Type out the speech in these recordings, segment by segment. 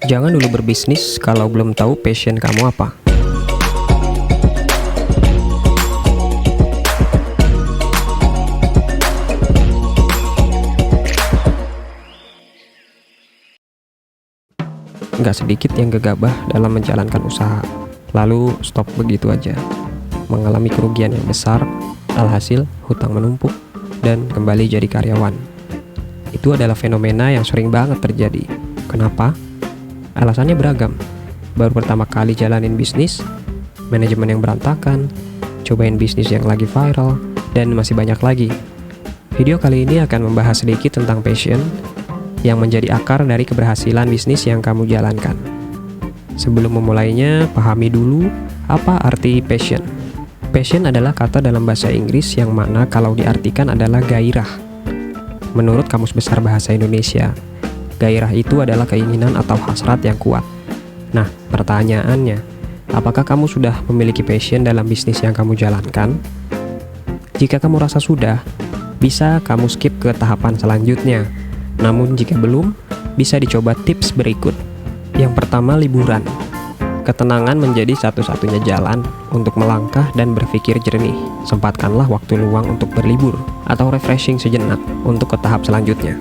Jangan dulu berbisnis kalau belum tahu passion kamu apa. Nggak sedikit yang gegabah dalam menjalankan usaha, lalu stop begitu aja. Mengalami kerugian yang besar, alhasil hutang menumpuk, dan kembali jadi karyawan. Itu adalah fenomena yang sering banget terjadi. Kenapa? Alasannya beragam. Baru pertama kali jalanin bisnis, manajemen yang berantakan, cobain bisnis yang lagi viral, dan masih banyak lagi. Video kali ini akan membahas sedikit tentang passion yang menjadi akar dari keberhasilan bisnis yang kamu jalankan. Sebelum memulainya, pahami dulu apa arti passion. Passion adalah kata dalam bahasa Inggris yang mana kalau diartikan adalah gairah. Menurut Kamus Besar Bahasa Indonesia, gairah itu adalah keinginan atau hasrat yang kuat. Nah, pertanyaannya, apakah kamu sudah memiliki passion dalam bisnis yang kamu jalankan? Jika kamu rasa sudah, bisa kamu skip ke tahapan selanjutnya. Namun jika belum, bisa dicoba tips berikut. Yang pertama, liburan. Ketenangan menjadi satu-satunya jalan untuk melangkah dan berpikir jernih. Sempatkanlah waktu luang untuk berlibur atau refreshing sejenak untuk ke tahap selanjutnya.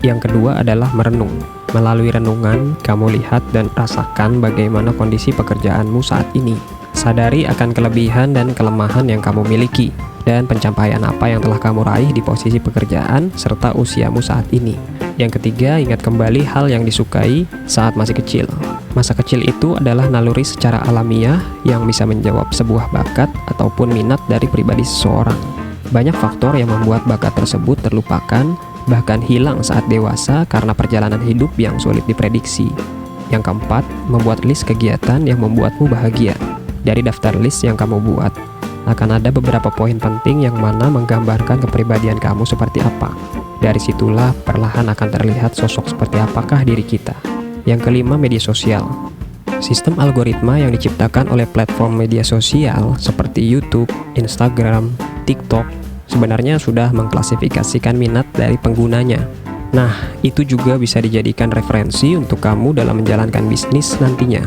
Yang kedua adalah merenung. Melalui renungan, kamu lihat dan rasakan bagaimana kondisi pekerjaanmu saat ini. Sadari akan kelebihan dan kelemahan yang kamu miliki, dan pencapaian apa yang telah kamu raih di posisi pekerjaan serta usiamu saat ini. Yang ketiga, ingat kembali hal yang disukai saat masih kecil. Masa kecil itu adalah naluri secara alamiah yang bisa menjawab sebuah bakat ataupun minat dari pribadi seseorang. Banyak faktor yang membuat bakat tersebut terlupakan, bahkan hilang saat dewasa karena perjalanan hidup yang sulit diprediksi. Yang keempat, membuat list kegiatan yang membuatmu bahagia. Dari daftar list yang kamu buat, akan ada beberapa poin penting yang mana menggambarkan kepribadian kamu seperti apa. Dari situlah perlahan akan terlihat sosok seperti apakah diri kita. Yang kelima, media sosial. Sistem algoritma yang diciptakan oleh platform media sosial seperti YouTube, Instagram, TikTok sebenarnya sudah mengklasifikasikan minat dari penggunanya. Nah, itu juga bisa dijadikan referensi untuk kamu dalam menjalankan bisnis nantinya.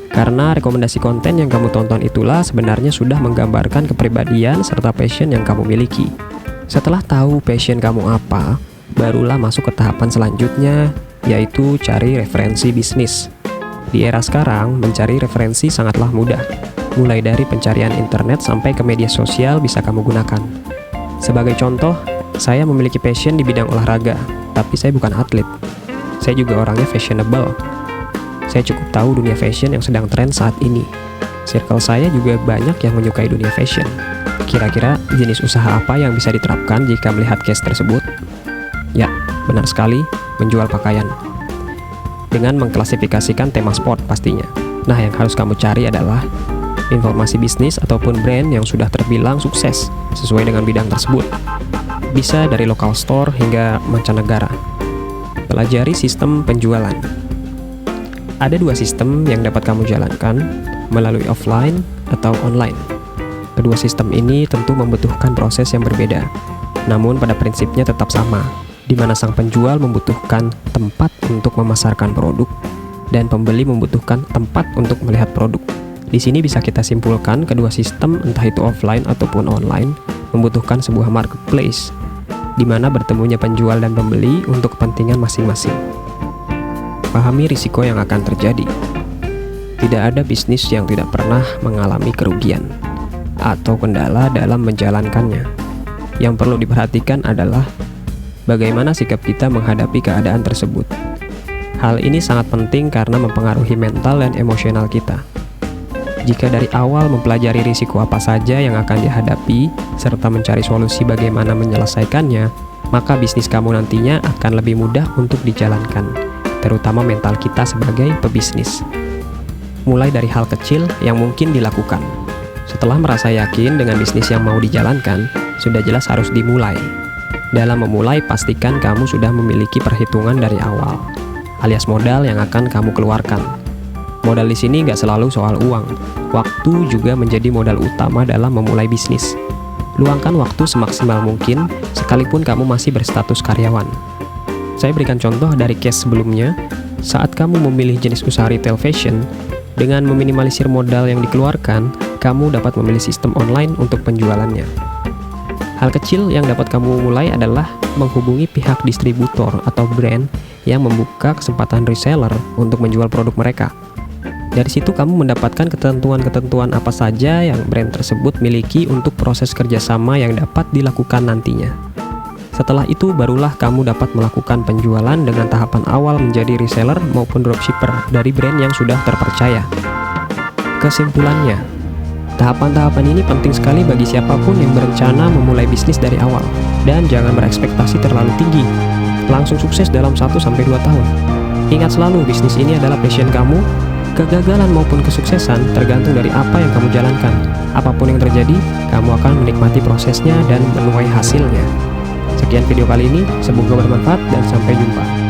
Karena rekomendasi konten yang kamu tonton itulah sebenarnya sudah menggambarkan kepribadian serta passion yang kamu miliki. Setelah tahu passion kamu apa, barulah masuk ke tahapan selanjutnya, yaitu cari referensi bisnis. Di era sekarang, mencari referensi sangatlah mudah. Mulai dari pencarian internet sampai ke media sosial bisa kamu gunakan. Sebagai contoh, saya memiliki passion di bidang olahraga, tapi saya bukan atlet. Saya juga orangnya fashionable. Saya cukup tahu dunia fashion yang sedang tren saat ini. Circle saya juga banyak yang menyukai dunia fashion. Kira-kira jenis usaha apa yang bisa diterapkan jika melihat case tersebut? Ya, benar sekali, menjual pakaian. Dengan mengklasifikasikan tema sport pastinya. Nah, yang harus kamu cari adalah informasi bisnis ataupun brand yang sudah terbilang sukses sesuai dengan bidang tersebut. Bisa dari lokal store hingga mancanegara. Pelajari sistem penjualan. Ada dua sistem yang dapat kamu jalankan, melalui offline atau online. Kedua sistem ini tentu membutuhkan proses yang berbeda, namun pada prinsipnya tetap sama, di mana sang penjual membutuhkan tempat untuk memasarkan produk dan pembeli membutuhkan tempat untuk melihat produk. Di sini bisa kita simpulkan kedua sistem, entah itu offline ataupun online, membutuhkan sebuah marketplace, di mana bertemunya penjual dan pembeli untuk kepentingan masing-masing. Pahami risiko yang akan terjadi. Tidak ada bisnis yang tidak pernah mengalami kerugian atau kendala dalam menjalankannya. Yang perlu diperhatikan adalah bagaimana sikap kita menghadapi keadaan tersebut. Hal ini sangat penting karena mempengaruhi mental dan emosional kita. Jika dari awal mempelajari risiko apa saja yang akan dihadapi, serta mencari solusi bagaimana menyelesaikannya, maka bisnis kamu nantinya akan lebih mudah untuk dijalankan, terutama mental kita sebagai pebisnis. Mulai dari hal kecil yang mungkin dilakukan. Setelah merasa yakin dengan bisnis yang mau dijalankan, sudah jelas harus dimulai. Dalam memulai, pastikan kamu sudah memiliki perhitungan dari awal, alias modal yang akan kamu keluarkan. Modal di sini nggak selalu soal uang. Waktu juga menjadi modal utama dalam memulai bisnis. Luangkan waktu semaksimal mungkin, sekalipun kamu masih berstatus karyawan. Saya berikan contoh dari case sebelumnya. Saat kamu memilih jenis usaha retail fashion, dengan meminimalisir modal yang dikeluarkan, kamu dapat memilih sistem online untuk penjualannya. Hal kecil yang dapat kamu mulai adalah menghubungi pihak distributor atau brand yang membuka kesempatan reseller untuk menjual produk mereka. Dari situ kamu mendapatkan ketentuan-ketentuan apa saja yang brand tersebut miliki untuk proses kerjasama yang dapat dilakukan nantinya. Setelah itu barulah kamu dapat melakukan penjualan dengan tahapan awal menjadi reseller maupun dropshipper dari brand yang sudah terpercaya. Kesimpulannya, tahapan-tahapan ini penting sekali bagi siapapun yang berencana memulai bisnis dari awal. Dan jangan berekspektasi terlalu tinggi, langsung sukses dalam 1-2 tahun. Ingat selalu, bisnis ini adalah passion kamu. Kegagalan maupun kesuksesan tergantung dari apa yang kamu jalankan. Apapun yang terjadi, kamu akan menikmati prosesnya dan menuai hasilnya. Sekian video kali ini, semoga bermanfaat dan sampai jumpa.